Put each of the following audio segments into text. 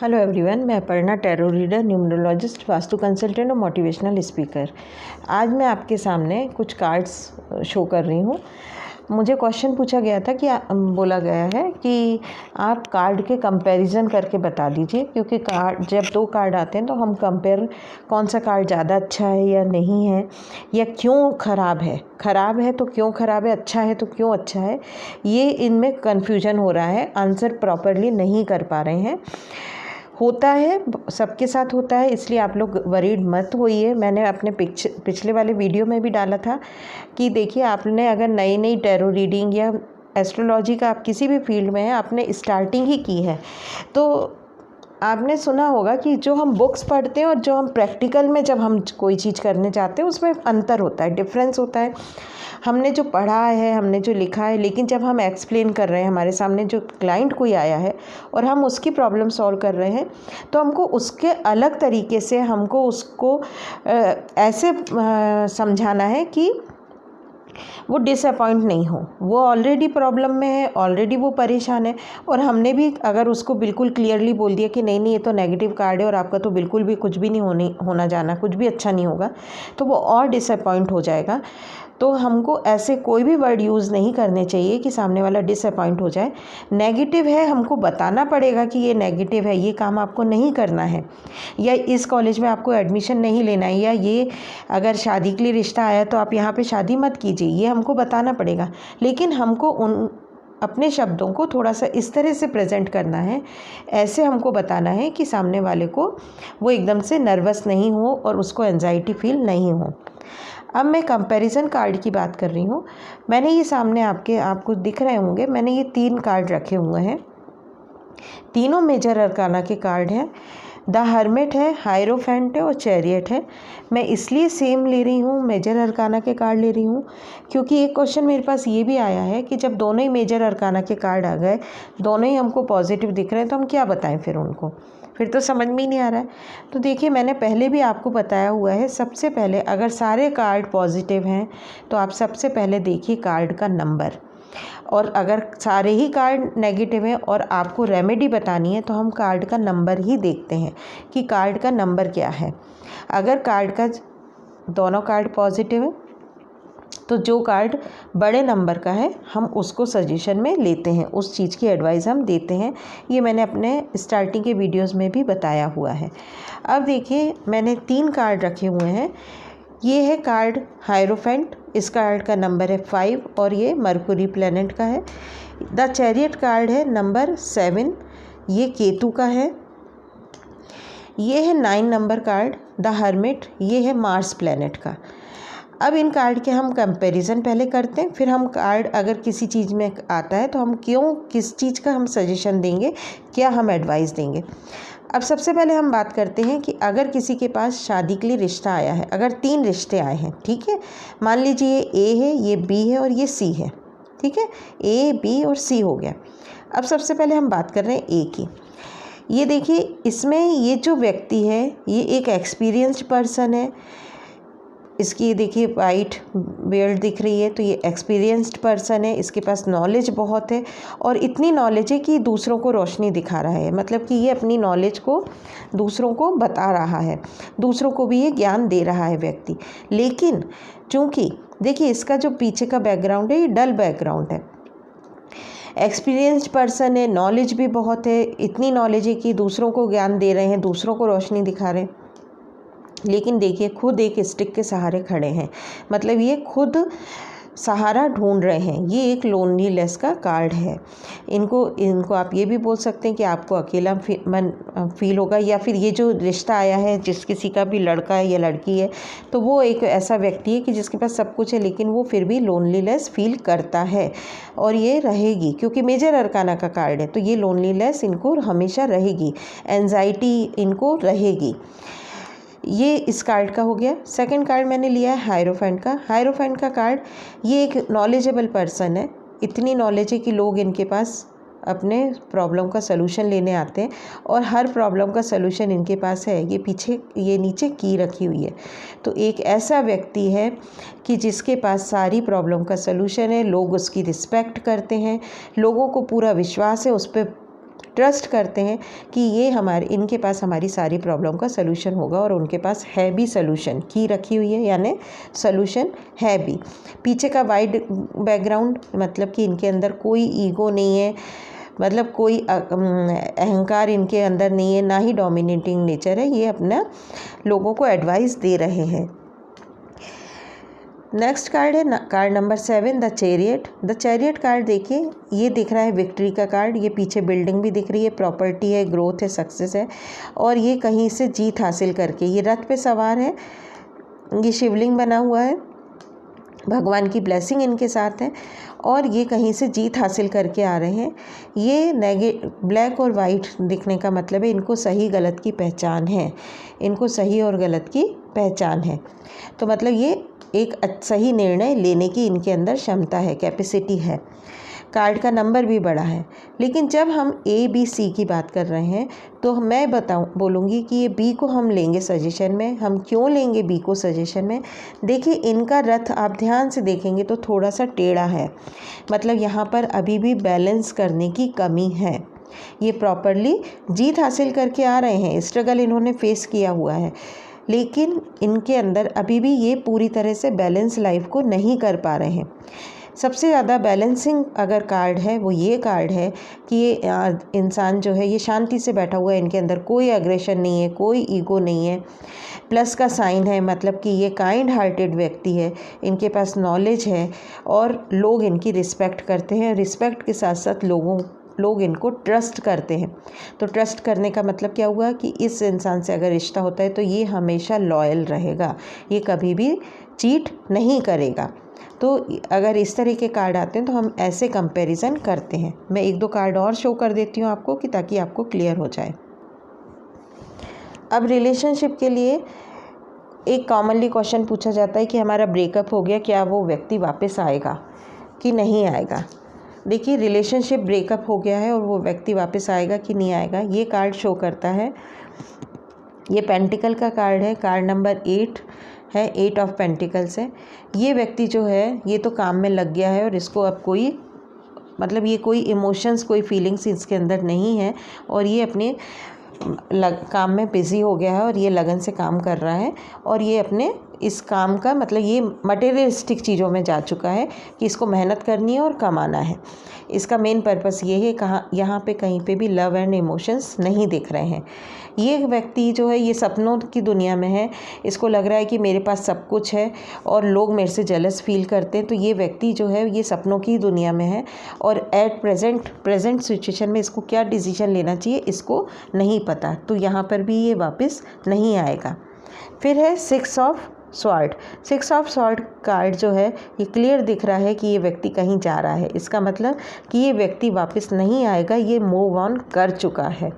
Hello everyone, मैं Aparna, tarot reader, numerologist, vastu consultant और motivational speaker. आज मैं आपके सामने कुछ कार्ड्स शो कर रही हूँ। मुझे क्वेश्चन पूछा गया था कि बोला गया है कि आप कार्ड के कंपैरिजन करके बता दीजिए, क्योंकि कार्ड जब दो कार्ड आते हैं तो हम कंपेयर कौन सा कार्ड ज़्यादा अच्छा है या नहीं है, या क्यों ख़राब है तो क्यों ख़राब है, अच्छा है तो क्यों अच्छा है, ये इनमें कन्फ्यूजन हो रहा है, आंसर प्रॉपरली नहीं कर पा रहे हैं। होता है, सबके साथ होता है, इसलिए आप लोग वरीड मत होइए। मैंने अपने पिछले वाले वीडियो में भी डाला था कि देखिए, आपने अगर नई टैरो रीडिंग या एस्ट्रोलॉजी का आप किसी भी फील्ड में है, आपने स्टार्टिंग ही की है, तो आपने सुना होगा कि जो हम बुक्स पढ़ते हैं और जो हम प्रैक्टिकल में जब हम कोई चीज़ करने जाते हैं उसमें अंतर होता है, डिफरेंस होता है। हमने जो पढ़ा है, हमने जो लिखा है, लेकिन जब हम एक्सप्लेन कर रहे हैं, हमारे सामने जो क्लाइंट कोई आया है और हम उसकी प्रॉब्लम सॉल्व कर रहे हैं, तो हमको उसके अलग तरीके से हमको उसको ऐसे समझाना है कि वो डिसअपॉइंट नहीं हो। वो ऑलरेडी प्रॉब्लम में है, ऑलरेडी वो परेशान है, और हमने भी अगर उसको बिल्कुल क्लियरली बोल दिया कि नहीं ये तो नेगेटिव कार्ड है और आपका तो बिल्कुल भी कुछ भी नहीं होना जाना, कुछ भी अच्छा नहीं होगा, तो वो और डिसअपॉइंट हो जाएगा। तो हमको ऐसे कोई भी वर्ड यूज़ नहीं करने चाहिए कि सामने वाला डिसअपॉइंट हो जाए। नेगेटिव है, हमको बताना पड़ेगा कि ये नेगेटिव है, ये काम आपको नहीं करना है, या इस कॉलेज में आपको एडमिशन नहीं लेना है, या ये अगर शादी के लिए रिश्ता आया तो आप यहाँ पे शादी मत कीजिए, ये हमको बताना पड़ेगा। लेकिन हमको अपने शब्दों को थोड़ा सा इस तरह से प्रेजेंट करना है, ऐसे हमको बताना है कि सामने वाले को वो एकदम से नर्वस नहीं हो और उसको एंजाइटी फील नहीं हो। अब मैं कंपैरिजन कार्ड की बात कर रही हूँ। मैंने ये सामने आपको दिख रहे होंगे, मैंने ये 3 कार्ड रखे हुए हैं। तीनों मेजर अरकाना के कार्ड हैं। द हर्मिट है, हायरोफेंट है और चैरियट है। मैं इसलिए सेम ले रही हूँ, मेजर अरकाना के कार्ड ले रही हूँ, क्योंकि एक क्वेश्चन मेरे पास ये भी आया है कि जब दोनों ही मेजर अरकाना के कार्ड आ गए, दोनों ही हमको पॉजिटिव दिख रहे हैं, तो हम क्या बताएं फिर उनको, फिर तो समझ में ही नहीं आ रहा है। तो देखिए, मैंने पहले भी आपको बताया हुआ है, सबसे पहले अगर सारे कार्ड पॉजिटिव हैं तो आप सबसे पहले देखिए कार्ड का नंबर, और अगर सारे ही कार्ड नेगेटिव हैं और आपको रेमेडी बतानी है तो हम कार्ड का नंबर ही देखते हैं कि कार्ड का नंबर क्या है। अगर कार्ड का दोनों कार्ड पॉजिटिव है तो जो कार्ड बड़े नंबर का है हम उसको सजेशन में लेते हैं, उस चीज़ की एडवाइस हम देते हैं। ये मैंने अपने स्टार्टिंग के वीडियोस में भी बताया हुआ है। अब देखिए, मैंने 3 कार्ड रखे हुए हैं। ये है कार्ड हायरोफेंट, इस कार्ड का नंबर है 5 और ये मरकुरी प्लैनेट का है। द चैरियट कार्ड है नंबर 7, ये केतु का है। ये है 9 नंबर कार्ड द हर्मिट, ये है मार्स प्लैनेट का। अब इन कार्ड के हम कंपैरिजन पहले करते हैं, फिर हम कार्ड अगर किसी चीज़ में आता है तो हम किस चीज़ का हम सजेशन देंगे, क्या हम एडवाइस देंगे। अब सबसे पहले हम बात करते हैं कि अगर किसी के पास शादी के लिए रिश्ता आया है, अगर 3 रिश्ते आए हैं, ठीक है, मान लीजिए ये ए है, ये बी है और ये सी है, ठीक है, ए बी और सी हो गया। अब सबसे पहले हम बात कर रहे हैं ए की। ये देखिए, इसमें ये जो व्यक्ति है ये एक एक्सपीरियंस्ड पर्सन है। इसकी देखिए वाइट बियर्ड दिख रही है, तो ये एक्सपीरियंस्ड पर्सन है, इसके पास नॉलेज बहुत है, और इतनी नॉलेज है कि दूसरों को रोशनी दिखा रहा है, मतलब कि ये अपनी नॉलेज को दूसरों को बता रहा है, दूसरों को भी ये ज्ञान दे रहा है व्यक्ति। लेकिन चूँकि देखिए, इसका जो पीछे का बैकग्राउंड है ये डल बैकग्राउंड है। एक्सपीरियंस्ड पर्सन है, नॉलेज भी बहुत है, इतनी नॉलेज है कि दूसरों को ज्ञान दे रहे हैं, दूसरों को रोशनी दिखा रहे हैं, लेकिन देखिए खुद एक स्टिक के सहारे खड़े हैं, मतलब ये खुद सहारा ढूंढ रहे हैं। ये एक लोनलीनेस का कार्ड है। इनको आप ये भी बोल सकते हैं कि आपको अकेला फील होगा, या फिर ये जो रिश्ता आया है जिस किसी का भी लड़का है या लड़की है, तो वो एक ऐसा व्यक्ति है कि जिसके पास सब कुछ है लेकिन वो फिर भी लोनलीनेस फील करता है, और ये रहेगी, क्योंकि मेजर अरकाना का कार्ड है, तो ये लोनलीनेस इनको हमेशा रहेगी, एंजाइटी इनको रहेगी। ये इस कार्ड का हो गया। सेकंड कार्ड मैंने लिया है हायरोफेंट का। हायरोफेंट का कार्ड, ये एक नॉलेजेबल पर्सन है, इतनी नॉलेज है कि लोग इनके पास अपने प्रॉब्लम का सलूशन लेने आते हैं, और हर प्रॉब्लम का सलूशन इनके पास है। ये नीचे की रखी हुई है। तो एक ऐसा व्यक्ति है कि जिसके पास सारी प्रॉब्लम का सलूशन है, लोग उसकी रिस्पेक्ट करते हैं, लोगों को पूरा विश्वास है उस पर, ट्रस्ट करते हैं कि ये इनके पास हमारी सारी प्रॉब्लम का सलूशन होगा, और उनके पास है भी सलूशन, की रखी हुई है यानी सलूशन है भी। पीछे का वाइड बैकग्राउंड मतलब कि इनके अंदर कोई ईगो नहीं है, मतलब कोई अहंकार इनके अंदर नहीं है, ना ही डोमिनेटिंग नेचर है। ये अपना लोगों को एडवाइस दे रहे हैं। नेक्स्ट कार्ड है card number 7, the chariot. The chariot card देखिए, ये दिख रहा है विक्ट्री का कार्ड। ये पीछे बिल्डिंग भी दिख रही है, प्रॉपर्टी है, ग्रोथ है, सक्सेस है, और ये कहीं से जीत हासिल करके ये रथ पे सवार है। ये शिवलिंग बना हुआ है, भगवान की ब्लेसिंग इनके साथ है, और ये कहीं से जीत हासिल करके आ रहे हैं। ये ब्लैक और वाइट दिखने का मतलब है इनको सही गलत की पहचान है, इनको सही और गलत की पहचान है। तो मतलब ये एक सही निर्णय लेने की इनके अंदर क्षमता है, कैपेसिटी है। कार्ड का नंबर भी बड़ा है। लेकिन जब हम ABC की बात कर रहे हैं तो मैं बोलूँगी कि ये B को हम लेंगे सजेशन में। हम क्यों लेंगे B को सजेशन में? देखिए, इनका रथ आप ध्यान से देखेंगे तो थोड़ा सा टेढ़ा है, मतलब यहाँ पर अभी भी बैलेंस करने की कमी है। ये प्रॉपरली जीत हासिल करके आ रहे हैं, स्ट्रगल इन्होंने फेस किया हुआ है, लेकिन इनके अंदर अभी भी ये पूरी तरह से बैलेंस लाइफ को नहीं कर पा रहे हैं। सबसे ज़्यादा बैलेंसिंग अगर कार्ड है वो ये कार्ड है कि ये इंसान जो है ये शांति से बैठा हुआ है, इनके अंदर कोई एग्रेशन नहीं है, कोई ईगो नहीं है। प्लस का साइन है, मतलब कि ये काइंड हार्टेड व्यक्ति है, इनके पास नॉलेज है और लोग इनकी रिस्पेक्ट करते हैं। रिस्पेक्ट के साथ साथ लोग इनको ट्रस्ट करते हैं। तो ट्रस्ट करने का मतलब क्या हुआ कि इस इंसान से अगर रिश्ता होता है तो ये हमेशा लॉयल रहेगा, ये कभी भी चीट नहीं करेगा। तो अगर इस तरह के कार्ड आते हैं तो हम ऐसे कंपैरिजन करते हैं। मैं एक दो कार्ड और शो कर देती हूँ आपको कि ताकि आपको क्लियर हो जाए। अब रिलेशनशिप के लिए एक कॉमनली क्वेश्चन पूछा जाता है कि हमारा ब्रेकअप हो गया, क्या वो व्यक्ति वापस आएगा कि नहीं आएगा। देखिए, रिलेशनशिप ब्रेकअप हो गया है और वो व्यक्ति वापस आएगा कि नहीं आएगा, ये कार्ड शो करता है। ये पेंटिकल का कार्ड है, कार्ड नंबर 8 है, 8 ऑफ पेंटिकल्स है। ये व्यक्ति जो है ये तो काम में लग गया है और इसको अब कोई ये कोई इमोशंस, कोई फीलिंग्स इसके अंदर नहीं है, और ये अपने काम में बिज़ी हो गया है और ये लगन से काम कर रहा है, और ये अपने इस काम का ये मटेरियलिस्टिक चीज़ों में जा चुका है कि इसको मेहनत करनी है और कमाना है। इसका मेन पर्पस ये है, यहाँ पे कहीं पे भी लव एंड इमोशंस नहीं दिख रहे हैं। ये व्यक्ति जो है ये सपनों की दुनिया में है, इसको लग रहा है कि मेरे पास सब कुछ है और लोग मेरे से जेलस फील करते हैं। तो ये व्यक्ति जो है ये सपनों की दुनिया में है और एट प्रेजेंट सिचुएशन में इसको क्या डिसीजन लेना चाहिए इसको नहीं पता। तो यहाँ पर भी ये वापस नहीं आएगा। फिर है 6 of sword. 6 of sword card जो है ये क्लियर दिख रहा है कि ये व्यक्ति कहीं जा रहा है। इसका मतलब कि ये व्यक्ति वापस नहीं आएगा, ये मूव ऑन कर चुका है।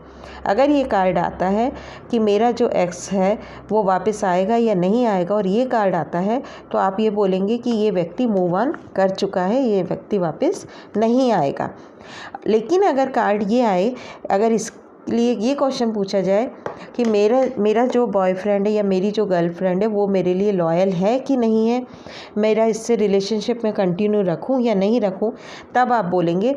अगर ये कार्ड आता है कि मेरा जो एक्स है वो वापस आएगा या नहीं आएगा, और ये कार्ड आता है तो आप ये बोलेंगे कि ये व्यक्ति मूव ऑन कर चुका है, ये व्यक्ति वापस नहीं आएगा। लेकिन अगर कार्ड ये आए, अगर इस लिए ये क्वेश्चन पूछा जाए कि मेरा जो बॉयफ्रेंड है या मेरी जो गर्लफ्रेंड है वो मेरे लिए लॉयल है कि नहीं है, मेरा इससे रिलेशनशिप में कंटिन्यू रखूं या नहीं रखूं, तब आप बोलेंगे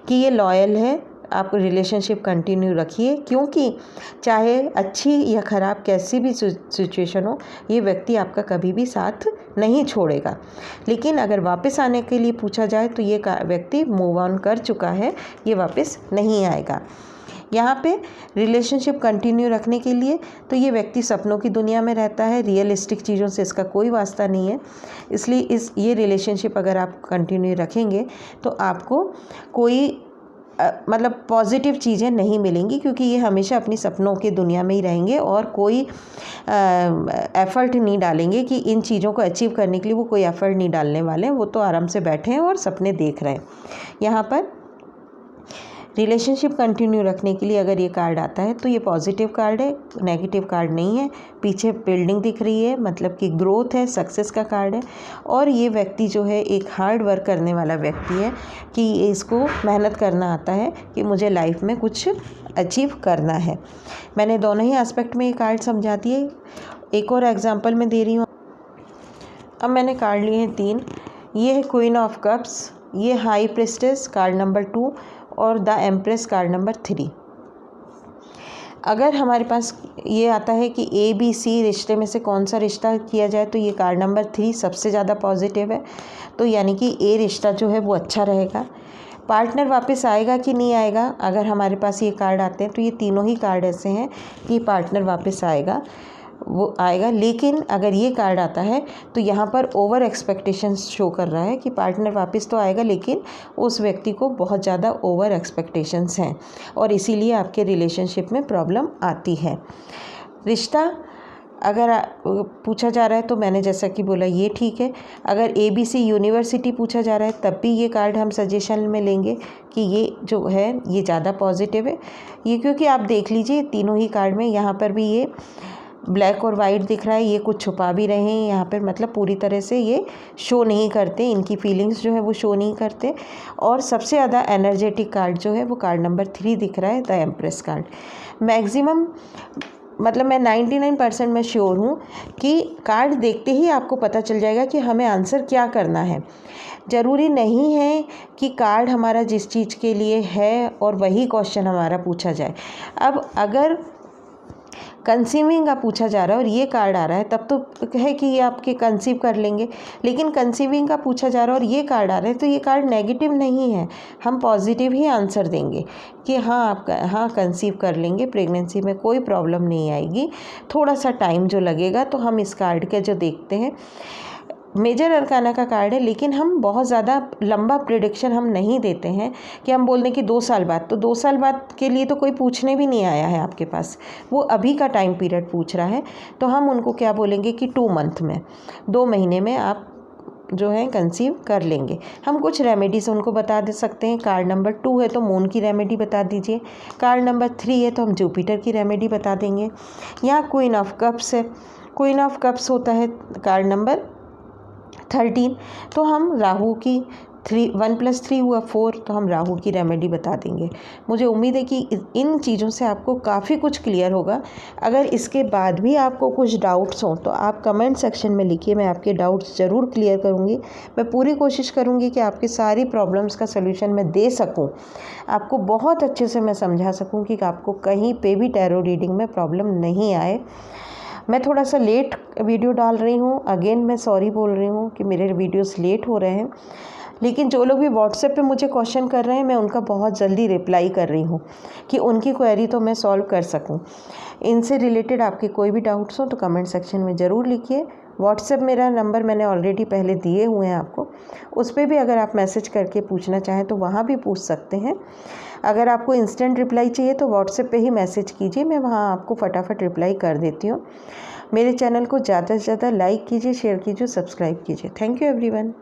कि ये लॉयल है, आप रिलेशनशिप कंटिन्यू रखिए, क्योंकि चाहे अच्छी या ख़राब कैसी भी सिचुएशन हो ये व्यक्ति आपका कभी भी साथ नहीं छोड़ेगा। लेकिन अगर वापस आने के लिए पूछा जाए तो ये व्यक्ति मूव ऑन कर चुका है, ये वापस नहीं आएगा। यहाँ पे रिलेशनशिप कंटिन्यू रखने के लिए तो ये व्यक्ति सपनों की दुनिया में रहता है, रियलिस्टिक चीज़ों से इसका कोई वास्ता नहीं है। इसलिए ये रिलेशनशिप अगर आप कंटिन्यू रखेंगे तो आपको कोई पॉजिटिव चीज़ें नहीं मिलेंगी, क्योंकि ये हमेशा अपनी सपनों की दुनिया में ही रहेंगे और कोई एफ़र्ट नहीं डालेंगे कि इन चीज़ों को अचीव करने के लिए वो कोई एफ़र्ट नहीं डालने वाले हैं। वो तो आराम से बैठे हैं और सपने देख रहे हैं। यहाँ पर रिलेशनशिप कंटिन्यू रखने के लिए अगर ये कार्ड आता है तो ये पॉजिटिव कार्ड है, नेगेटिव कार्ड नहीं है। पीछे बिल्डिंग दिख रही है, मतलब कि ग्रोथ है, सक्सेस का कार्ड है। और ये व्यक्ति जो है एक हार्ड वर्क करने वाला व्यक्ति है कि इसको मेहनत करना आता है कि मुझे लाइफ में कुछ अचीव करना है। मैंने दोनों ही एस्पेक्ट में ये कार्ड समझा दिए। एक और एग्जाम्पल मैं दे रही हूँ। अब मैंने कार्ड लिए हैं 3। ये है क्वीन ऑफ कप्स, ये हाई प्रिस्टेस कार्ड नंबर 2 और द एम्प्रेस कार्ड नंबर 3। अगर हमारे पास ये आता है कि ABC रिश्ते में से कौन सा रिश्ता किया जाए, तो ये कार्ड नंबर 3 सबसे ज़्यादा पॉजिटिव है। तो यानी कि A रिश्ता जो है वो अच्छा रहेगा। पार्टनर वापस आएगा कि नहीं आएगा, अगर हमारे पास ये कार्ड आते हैं तो ये तीनों ही कार्ड ऐसे हैं कि पार्टनर वापस आएगा, वो आएगा। लेकिन अगर ये कार्ड आता है तो यहाँ पर ओवर एक्सपेक्टेशंस शो कर रहा है कि पार्टनर वापस तो आएगा, लेकिन उस व्यक्ति को बहुत ज़्यादा ओवर एक्सपेक्टेशंस हैं और इसीलिए आपके रिलेशनशिप में प्रॉब्लम आती है। रिश्ता अगर पूछा जा रहा है तो मैंने जैसा कि बोला ये ठीक है। अगर ABC यूनिवर्सिटी पूछा जा रहा है तब भी ये कार्ड हम सजेशन में लेंगे कि ये जो है ये ज़्यादा पॉजिटिव है। ये क्योंकि आप देख लीजिए तीनों ही कार्ड में यहाँ पर भी ये ब्लैक और वाइट दिख रहा है, ये कुछ छुपा भी रहे हैं यहाँ पर, मतलब पूरी तरह से ये शो नहीं करते, इनकी फीलिंग्स जो है वो शो नहीं करते। और सबसे ज़्यादा एनर्जेटिक कार्ड जो है वो कार्ड नंबर 3 दिख रहा है, द एम्प्रेस कार्ड। मैक्सिमम मतलब मैं 99% में श्योर हूँ कि कार्ड देखते ही आपको पता चल जाएगा कि हमें आंसर क्या करना है। ज़रूरी नहीं है कि कार्ड हमारा जिस चीज़ के लिए है और वही क्वेश्चन हमारा पूछा जाए। अब अगर कंसीविंग का पूछा जा रहा है और ये कार्ड आ रहा है तब तो है कि ये आपके कंसीव कर लेंगे, लेकिन कंसीविंग का पूछा जा रहा है और ये कार्ड आ रहा है तो ये कार्ड नेगेटिव नहीं है, हम पॉजिटिव ही आंसर देंगे कि हाँ आप हाँ कंसीव कर लेंगे, प्रेगनेंसी में कोई प्रॉब्लम नहीं आएगी। थोड़ा सा टाइम जो लगेगा, तो हम इस कार्ड के जो देखते हैं मेजर अरकाना का कार्ड है, लेकिन हम बहुत ज़्यादा लंबा प्रिडिक्शन हम नहीं देते हैं कि हम बोल दें कि 2 साल बाद, तो 2 साल बाद के लिए तो कोई पूछने भी नहीं आया है आपके पास, वो अभी का टाइम पीरियड पूछ रहा है। तो हम उनको क्या बोलेंगे कि 2 मंथ में, 2 महीने में आप जो है कंसीव कर लेंगे। हम कुछ रेमेडीज़ उनको बता दे सकते हैं। कार्ड नंबर 2 है तो मून की रेमेडी बता दीजिए, कार्ड नंबर 3 है तो हम जुपिटर की रेमेडी बता देंगे। यहाँ क्वीन ऑफ कप्स है, क्वीन ऑफ कप्स होता है कार्ड नंबर 13, तो हम राहु की 1 + 3 हुआ 4, तो हम राहु की रेमेडी बता देंगे। मुझे उम्मीद है कि इन चीज़ों से आपको काफ़ी कुछ क्लियर होगा। अगर इसके बाद भी आपको कुछ डाउट्स हों तो आप कमेंट सेक्शन में लिखिए, मैं आपके डाउट्स ज़रूर क्लियर करूँगी। मैं पूरी कोशिश करूँगी कि आपकी सारी प्रॉब्लम्स का सलूशन मैं दे सकूँ, आपको बहुत अच्छे से मैं समझा सकूँ कि आपको कहीं पे भी टैरो रीडिंग में प्रॉब्लम नहीं आए। मैं थोड़ा सा लेट वीडियो डाल रही हूँ, अगेन मैं सॉरी बोल रही हूँ कि मेरे वीडियोस लेट हो रहे हैं, लेकिन जो लोग भी व्हाट्सएप पे मुझे क्वेश्चन कर रहे हैं मैं उनका बहुत जल्दी रिप्लाई कर रही हूँ कि उनकी क्वेरी तो मैं सॉल्व कर सकूँ। इनसे रिलेटेड आपके कोई भी डाउट्स हो तो कमेंट सेक्शन में ज़रूर लिखिए। व्हाट्सएप मेरा नंबर मैंने ऑलरेडी पहले दिए हुए हैं आपको, उस पर भी अगर आप मैसेज करके पूछना चाहें तो वहाँ भी पूछ सकते हैं। अगर आपको इंस्टेंट रिप्लाई चाहिए तो व्हाट्सएप पे ही मैसेज कीजिए, मैं वहाँ आपको फटाफट रिप्लाई कर देती हूँ। मेरे चैनल को ज़्यादा से ज़्यादा लाइक कीजिए, शेयर कीजिए, सब्सक्राइब कीजिए। Thank you everyone.